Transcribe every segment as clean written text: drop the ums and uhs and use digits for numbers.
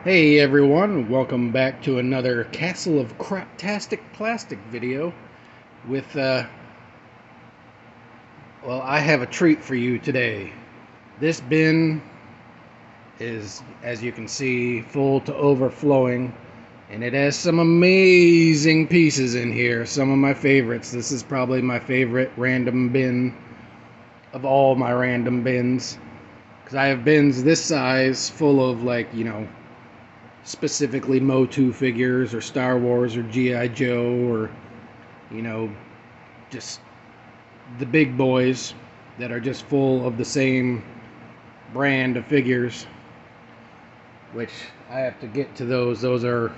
Hey everyone, welcome back to another Castle of Craptastic Plastic video with, well, I have a treat for you today. This bin is, as you can see, full to overflowing, and it has some amazing pieces in here, some of my favorites. This is probably my favorite random bin of all my random bins, because I have bins this size full of, like, specifically Motu figures or Star Wars or G.I. Joe or, you know, just the big boys that are just full of the same brand of figures, which I have to get to those. Those are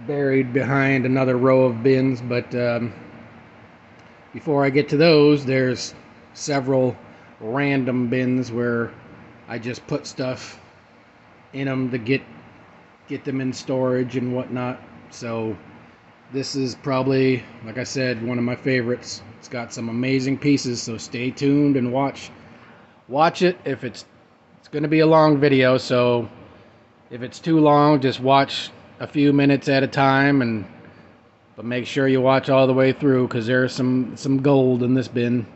buried behind another row of bins, but before I get to those, there's several random bins where I just put stuff in them to get them in storage and whatnot. So this is probably, like I said, one of my favorites. It's got some amazing pieces, so stay tuned and watch it. If it's going to be a long video, so if it's too long, just watch a few minutes at a time, but make sure you watch all the way through, because there's some gold in this bin.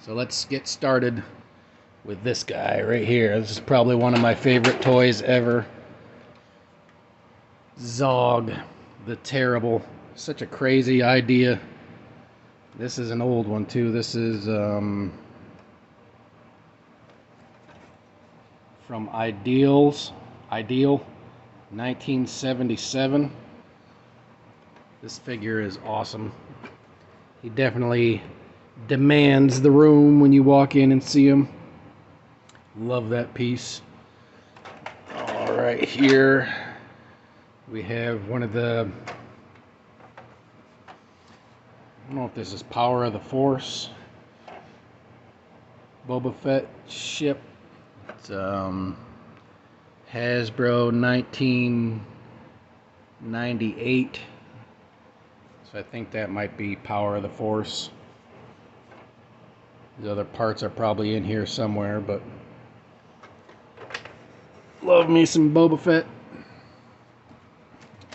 So let's get started with this guy right here. This is probably one of my favorite toys ever. Zog the Terrible. Such a crazy idea. This is an old one too. This is from Ideal 1977. This figure is awesome. He definitely demands the room when you walk in and see him. Love that piece. All right, here we have one of the, I don't know if this is Power of the Force Boba Fett ship. It's Hasbro 1998. So I think that might be Power of the Force. The other parts are probably in here somewhere, but love me some Boba Fett.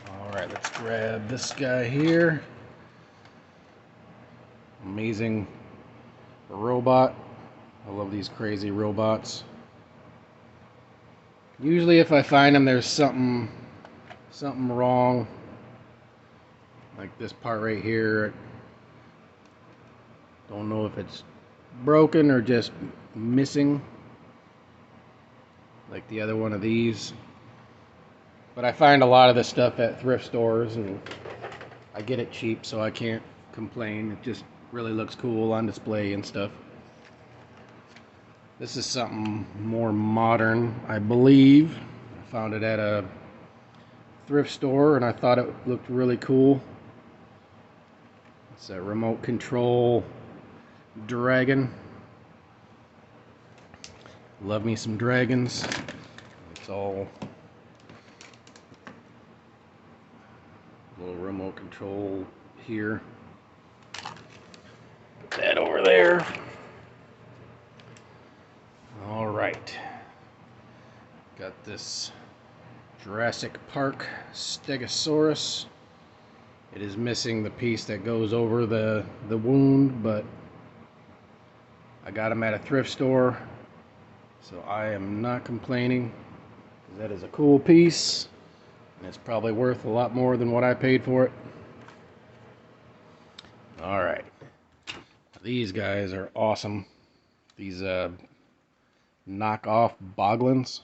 Alright, let's grab this guy here. Amazing robot. I love these crazy robots. Usually if I find them, there's something wrong. Like this part right here. Don't know if it's broken or just missing. Like the other one of these. But I find a lot of this stuff at thrift stores, and I get it cheap, so I can't complain. It just really looks cool on display and stuff. This is something more modern, I believe. I found it at a thrift store and I thought it looked really cool. It's a remote control dragon. Love me some dragons. It's all little remote control here. Put that over there. All right. Got this Jurassic Park Stegosaurus. It is missing the piece that goes over the wound, but I got him at a thrift store, so I am not complaining. That is a cool piece, and it's probably worth a lot more than what I paid for it. Alright. These guys are awesome. These knockoff Boglins.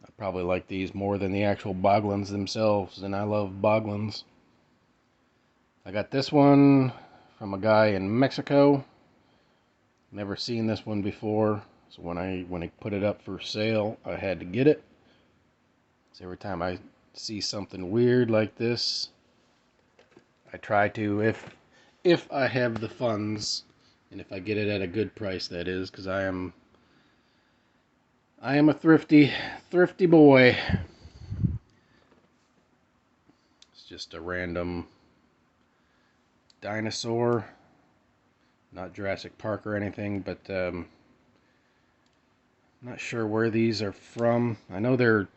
I probably like these more than the actual Boglins themselves, and I love Boglins. I got this one from a guy in Mexico. Never seen this one before, so when I put it up for sale, I had to get it. So every time I see something weird like this, I try to, if I have the funds, and if I get it at a good price, that is, because I am a thrifty boy. It's just a random dinosaur, not Jurassic Park or anything, but I'm not sure where these are from. I know they're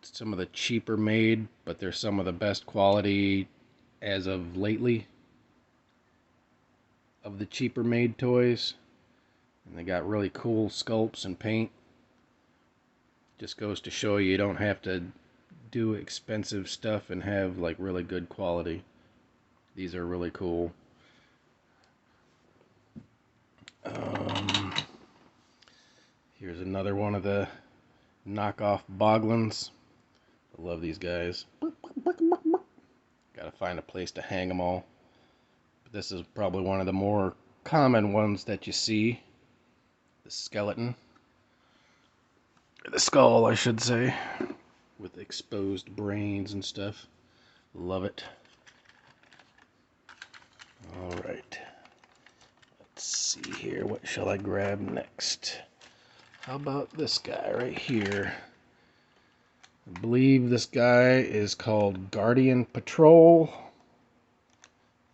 some of the cheaper made, but they're some of the best quality as of lately of the cheaper made toys. And they got really cool sculpts and paint. Just goes to show you don't have to do expensive stuff and have like really good quality. These are really cool. Here's another one of the knockoff Boglins. I love these guys. Gotta find a place to hang them all. But this is probably one of the more common ones that you see. The skeleton. The skull, I should say. With exposed brains and stuff. Love it. Alright. Let's see here. What shall I grab next? How about this guy right here? I believe this guy is called Guardian Patrol.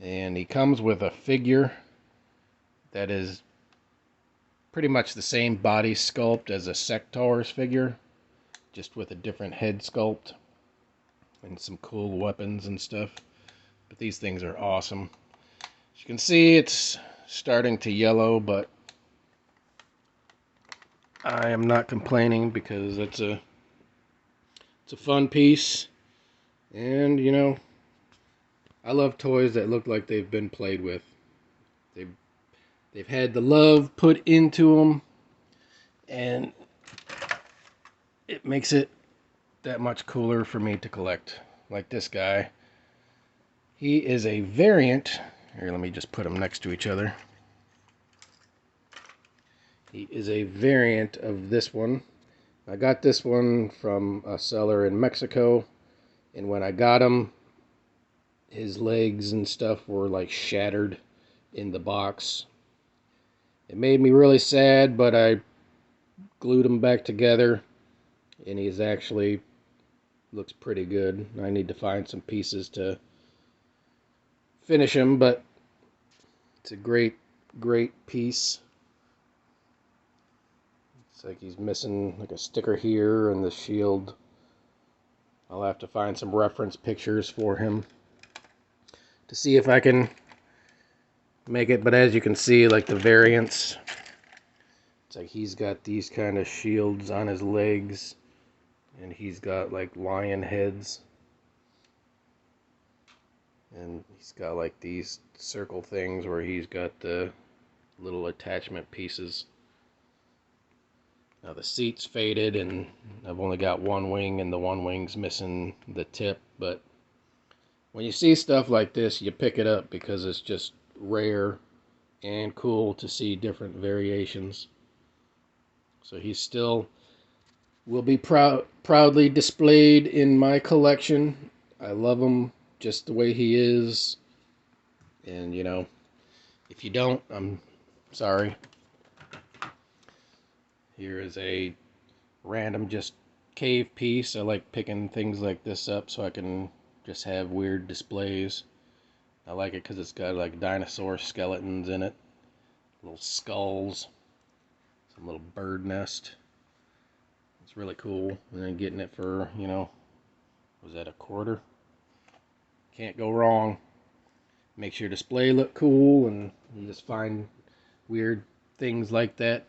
And he comes with a figure that is pretty much the same body sculpt as a Sectaurs figure, just with a different head sculpt and some cool weapons and stuff. But these things are awesome. As you can see, it's starting to yellow, but I am not complaining because it's a fun piece. And you know, I love toys that look like they've been played with. They've had the love put into them, and it makes it that much cooler for me to collect. Like this guy. He is a variant. Here, let me just put them next to each other. He is a variant of this one. I got this one from a seller in Mexico, and when I got him, his legs and stuff were like shattered in the box. It made me really sad, but I glued him back together, and he's actually looks pretty good. I need to find some pieces to finish him, but it's a great piece. It's like he's missing like a sticker here and the shield. I'll have to find some reference pictures for him to see if I can make it, but as you can see, like the variants, it's like he's got these kind of shields on his legs, and he's got like lion heads, and he's got like these circle things where he's got the little attachment pieces. Now the seat's faded, and I've only got one wing, and the one wing's missing the tip, but when you see stuff like this, you pick it up because it's just rare and cool to see different variations. So he still will be proudly displayed in my collection. I love him just the way he is. And, you know, if you don't, I'm sorry. Here is a random just cave piece. I like picking things like this up so I can just have weird displays. I like it because it's got like dinosaur skeletons in it, little skulls, some little bird nest. It's really cool. And then getting it for, you know, was that $1/4? Can't go wrong. Makes your display look cool, and you just find weird things like that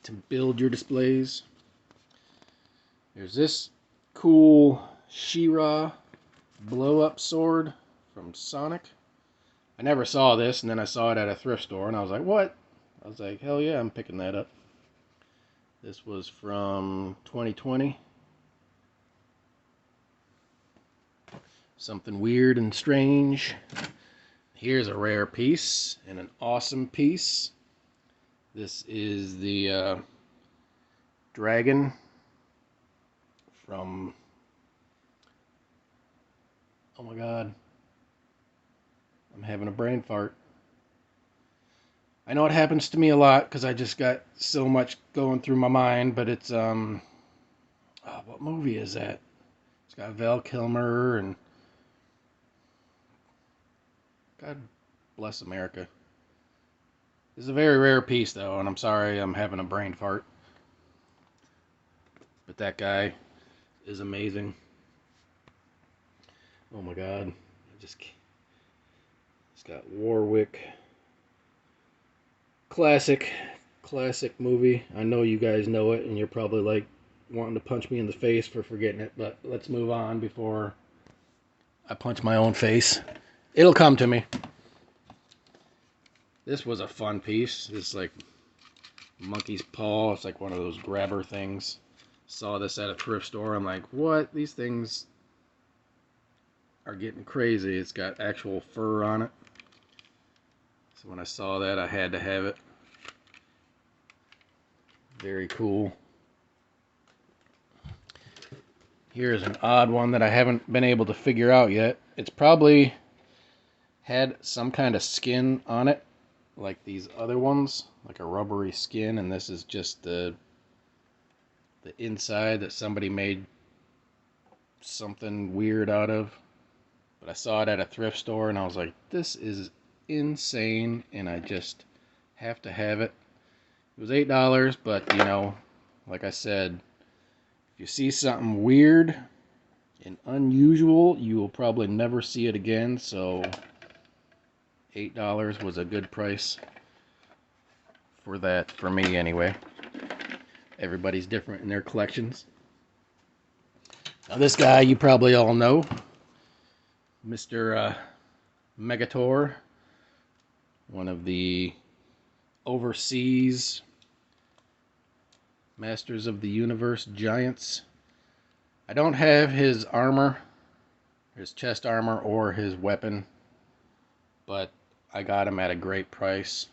to build your displays. There's this cool She-Ra blow-up sword from Sonic. I never saw this, and then I saw it at a thrift store, and I was like, what? I was like, hell yeah, I'm picking that up. This was from 2020. Something weird and strange. Here's a rare piece, and an awesome piece. This is the dragon from... Oh my god. I'm having a brain fart. I know it happens to me a lot because I just got so much going through my mind, but it's oh, what movie is that? It's got Val Kilmer and God bless America. This is a very rare piece though, and I'm sorry I'm having a brain fart. But that guy, is amazing. Oh my god. It's got Warwick. Classic movie. I know you guys know it, and you're probably like wanting to punch me in the face for forgetting it, but let's move on before I punch my own face. It'll come to me. This was a fun piece. It's like monkey's paw. It's like one of those grabber things. Saw this at a thrift store. I'm like, what? These things are getting crazy. It's got actual fur on it. So when I saw that, I had to have it. Very cool. Here's an odd one that I haven't been able to figure out yet. It's probably had some kind of skin on it, like these other ones, like a rubbery skin, and this is just the inside that somebody made something weird out of. But I saw it at a thrift store, and I was like, this is insane, and I just have to have it. It was $8, but, you know, like I said, if you see something weird and unusual, you will probably never see it again, so $8 was a good price for that, for me anyway. Everybody's different in their collections. Now this guy you probably all know, Mr. Megator, one of the overseas Masters of the Universe giants. I don't have his armor, his chest armor, or his weapon, but I got him at a great price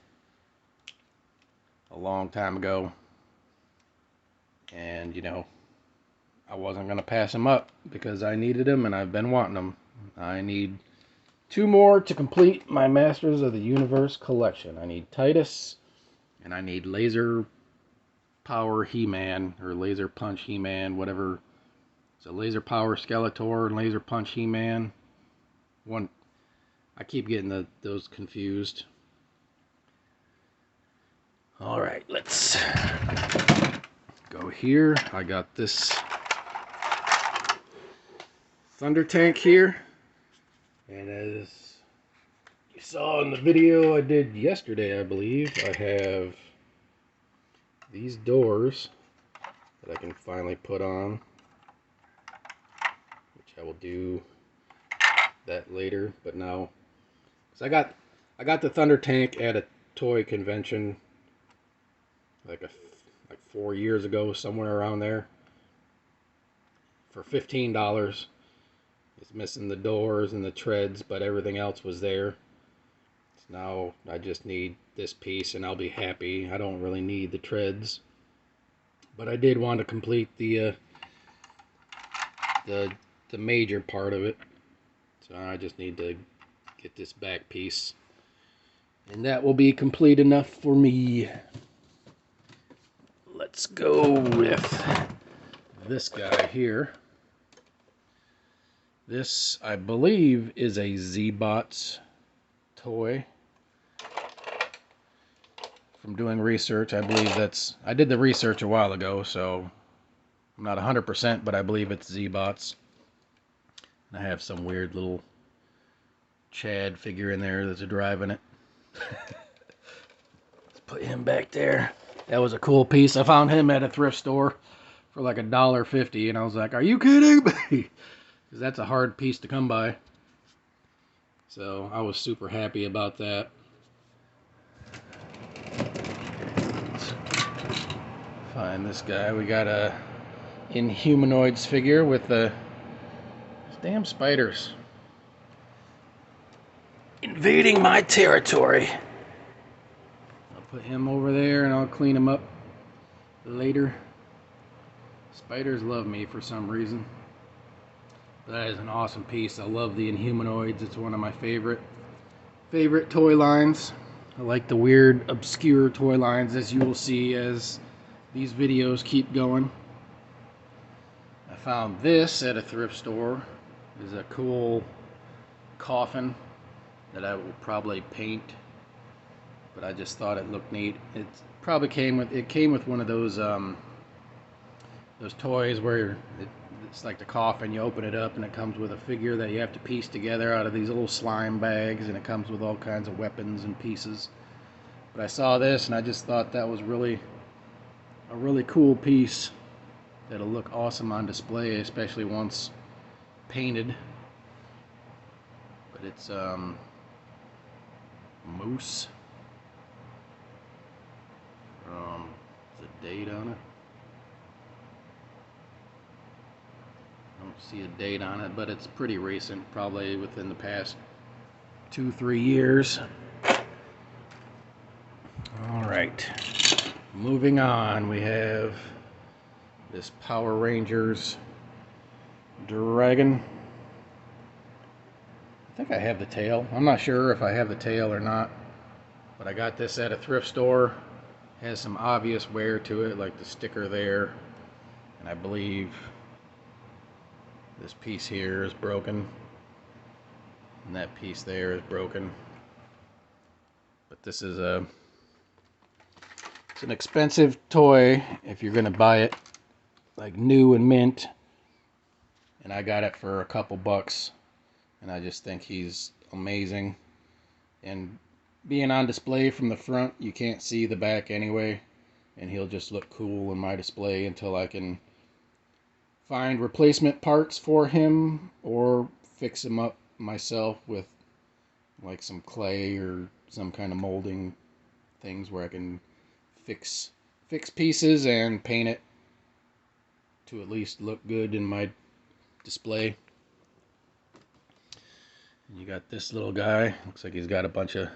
a long time ago, and you know, I wasn't going to pass him up because I needed him and I've been wanting him. I need 2 more to complete my Masters of the Universe collection. I need Titus, and I need Laser Power He-Man, or Laser Punch He-Man, whatever. It's a Laser Power Skeletor and Laser Punch He-Man. One, I keep getting those confused. Alright, let's go here. I got this Thunder Tank here, and as you saw in the video I did yesterday, I believe, I have these doors that I can finally put on, which I will do that later. But now, because I got the Thunder Tank at a toy convention like 4 years ago, somewhere around there, for $15. It's missing the doors and the treads, but everything else was there. So now I just need this piece and I'll be happy. I don't really need the treads, but I did want to complete the major part of it. So I just need to get this back piece, and that will be complete enough for me. Let's go with this guy here. This, I believe, is a Z-Bots toy. From doing research, I believe I did the research a while ago, so I'm not 100%, but I believe it's Z-Bots. I have some weird little Chad figure in there that's driving it. Let's put him back there. That was a cool piece. I found him at a thrift store for like $1.50, and I was like, are you kidding me? Because that's a hard piece to come by. So I was super happy about that. Let's find this guy. We got a Inhumanoids figure with the damn spiders invading my territory. I'll put him over there and I'll clean him up later. Spiders love me for some reason. That is an awesome piece. I love the Inhumanoids. It's one of my favorite toy lines. I like the weird, obscure toy lines, as you will see as these videos keep going. I found this at a thrift store. It's a cool coffin that I will probably paint, but I just thought it looked neat. It probably came with one of those those toys where it's like the coffin, you open it up and it comes with a figure that you have to piece together out of these little slime bags, and it comes with all kinds of weapons and pieces. But I saw this and I just thought that was a really cool piece that'll look awesome on display, especially once painted. But it's moose. There's a date on it. I don't see a date on it, but it's pretty recent, probably within the past 2-3 years. All right, moving on, we have this Power Rangers Dragon. I think I have the tail. I'm not sure if I have the tail or not, but I got this at a thrift store. It has some obvious wear to it, like the sticker there, and I believe this piece here is broken, and that piece there is broken. But this is it's an expensive toy if you're gonna buy it like new and mint, and I got it for a couple bucks, and I just think he's amazing. And being on display from the front, you can't see the back anyway, and he'll just look cool in my display until I can find replacement parts for him or fix him up myself with like some clay or some kind of molding things where I can fix pieces and paint it to at least look good in my display. And you got this little guy, looks like he's got a bunch of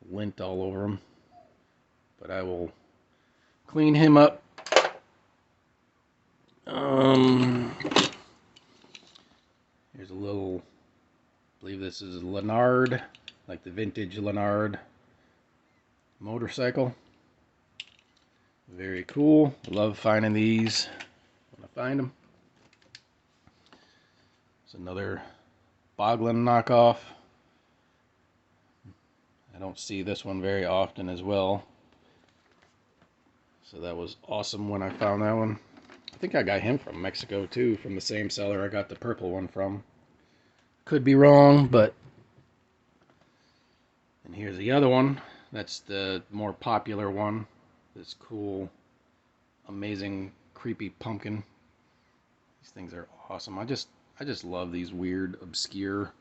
lint all over him, but I will clean him up. Here's a little, I believe this is Lanard, like the vintage Lanard motorcycle. Very cool. Love finding these when I find them. It's another Boglin knockoff. I don't see this one very often as well, so that was awesome when I found that one. I think I got him from Mexico too, from the same seller I got the purple one from. Could be wrong, but... And here's the other one. That's the more popular one. This cool, amazing, creepy pumpkin. These things are awesome. I just love these weird, obscure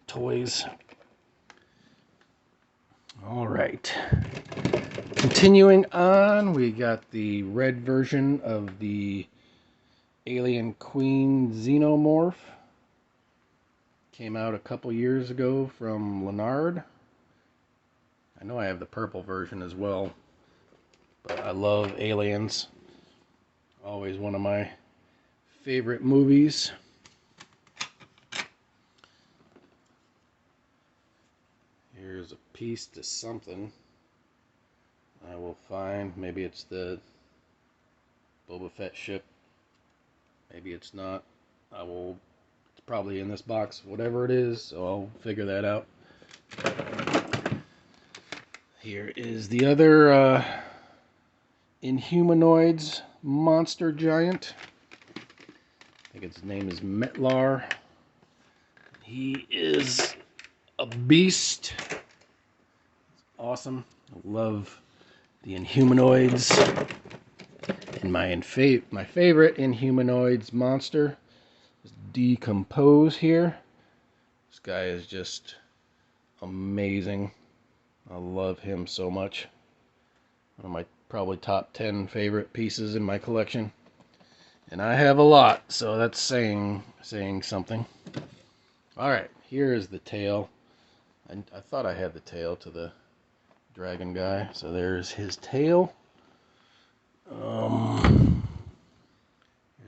toys. All right. Continuing on, we got the red version of the Alien Queen Xenomorph. Came out a couple years ago from Lanard. I know I have the purple version as well, but I love Aliens. Always one of my favorite movies. Here's a piece to something. I will find. Maybe it's the Boba Fett ship. Maybe it's not. It's probably in this box, whatever it is, so I'll figure that out. Here is the other Inhumanoids monster giant. I think its name is Metlar. He is a beast. It's awesome. I love the Inhumanoids. And my favorite Inhumanoids monster is Decompose here. This guy is just amazing. I love him so much. One of my probably top 10 favorite pieces in my collection. And I have a lot, so that's saying something. Alright, here is the tail. I thought I had the tail to the dragon guy, so there's his tail. Here's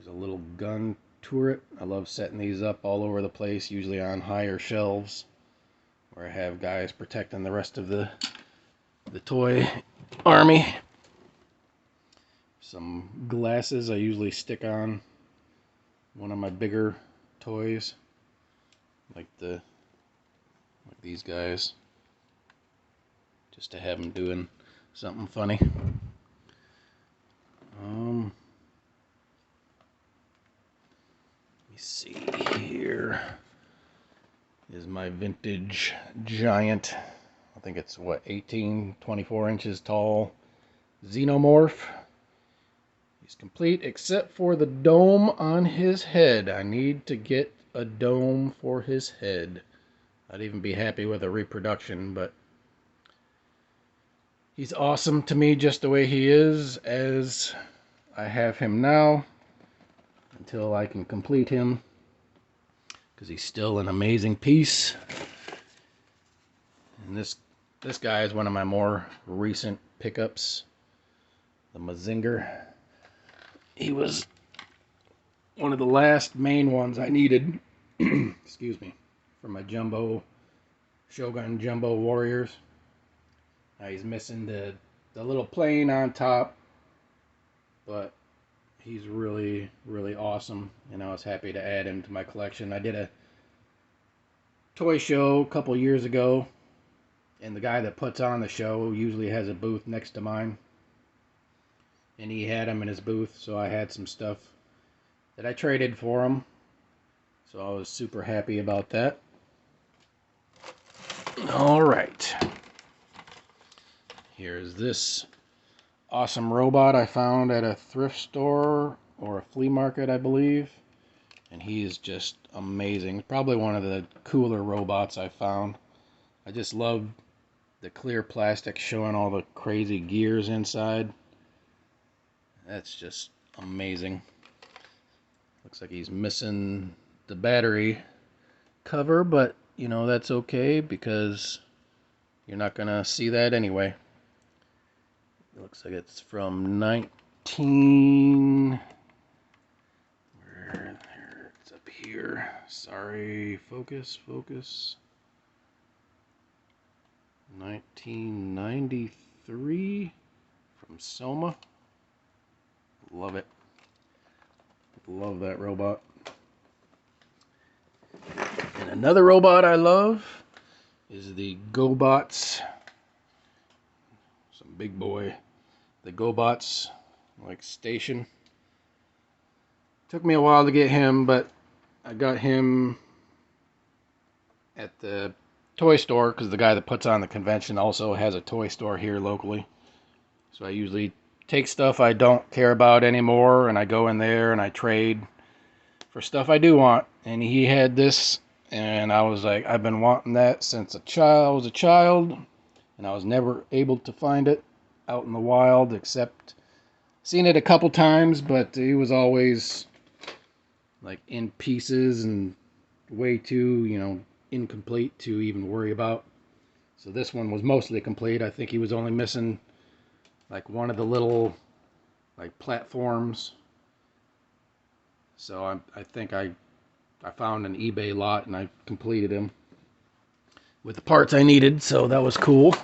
a little gun turret. I love setting these up all over the place, usually on higher shelves, where I have guys protecting the rest of the toy army. Some glasses I usually stick on one of my bigger toys, like these guys, just to have them doing something funny. see here is my vintage giant. I think it's what, 18, 24 inches tall Xenomorph. He's complete except for the dome on his head. I need to get a dome for his head. I'd even be happy with a reproduction, but he's awesome to me just the way he is as I have him now until I can complete him, because he's still an amazing piece. And this guy is one of my more recent pickups, the Mazinger. He was one of the last main ones I needed, excuse me, for my Jumbo Shogun Jumbo Warriors. Now he's missing the little plane on top, but he's really, really awesome, and I was happy to add him to my collection. I did a toy show a couple years ago, and the guy that puts on the show usually has a booth next to mine, and he had him in his booth, so I had some stuff that I traded for him, so I was super happy about that. All right, here's this awesome robot I found at a thrift store or a flea market, I believe, and he is just amazing. Probably one of the cooler robots I found. I just love the clear plastic showing all the crazy gears inside. That's just amazing. Looks like he's missing the battery cover, but you know, that's okay because you're not gonna see that anyway. It looks like it's from 19... It's up here. Sorry, focus. 1993 from Soma. Love it. Love that robot. And another robot I love is the GoBots. Some big boy. The GoBots, like, station. Took me a while to get him, but I got him at the toy store because the guy that puts on the convention also has a toy store here locally. So I usually take stuff I don't care about anymore and I go in there and I trade for stuff I do want. And he had this, and I was like, I've been wanting that since I was a child, and I was never able to find it out in the wild, except seen it a couple times, but he was always like in pieces and way too, you know, incomplete to even worry about. So this one was mostly complete. I think he was only missing like one of the little like platforms. So I think I found an eBay lot and I completed him with the parts I needed, so that was cool.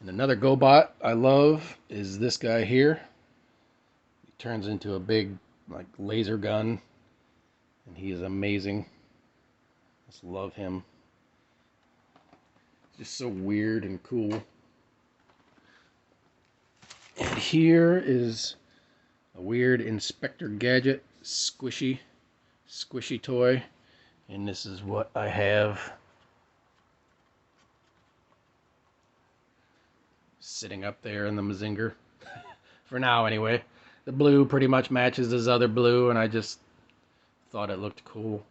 And another GoBot I love is this guy here. He turns into a big like laser gun, and he is amazing. Just love him. Just so weird and cool. And here is a weird Inspector Gadget squishy toy, and this is what I have sitting up there in the Mazinger for now anyway. The blue pretty much matches his other blue, and I just thought it looked cool.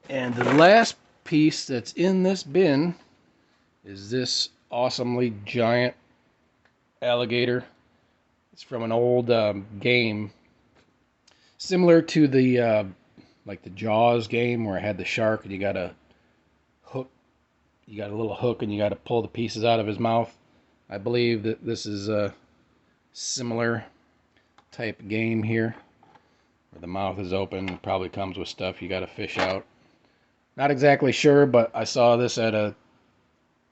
And the last piece that's in this bin is this awesomely giant alligator. It's from an old game similar to the like the Jaws game where I had the shark and you got a hook, you got a little hook and you got to pull the pieces out of his mouth. I believe that this is a similar type game here where the mouth is open. It probably comes with stuff you got to fish out. Not exactly sure, but I saw this at a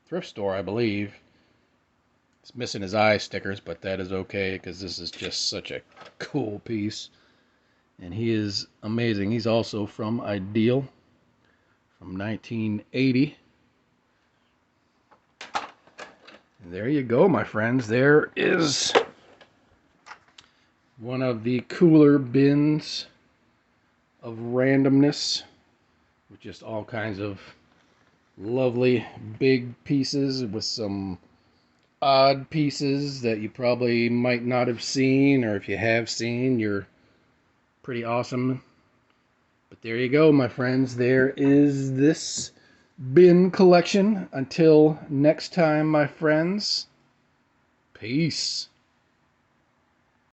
thrift store, I believe. It's missing his eye stickers, but that is okay because this is just such a cool piece. And he is amazing. He's also from Ideal from 1980. And there you go, my friends. There is one of the cooler bins of randomness with just all kinds of lovely big pieces with some odd pieces that you probably might not have seen, or if you have seen, you're pretty awesome. But there you go, my friends. There is this bin collection. Until next time, my friends, peace.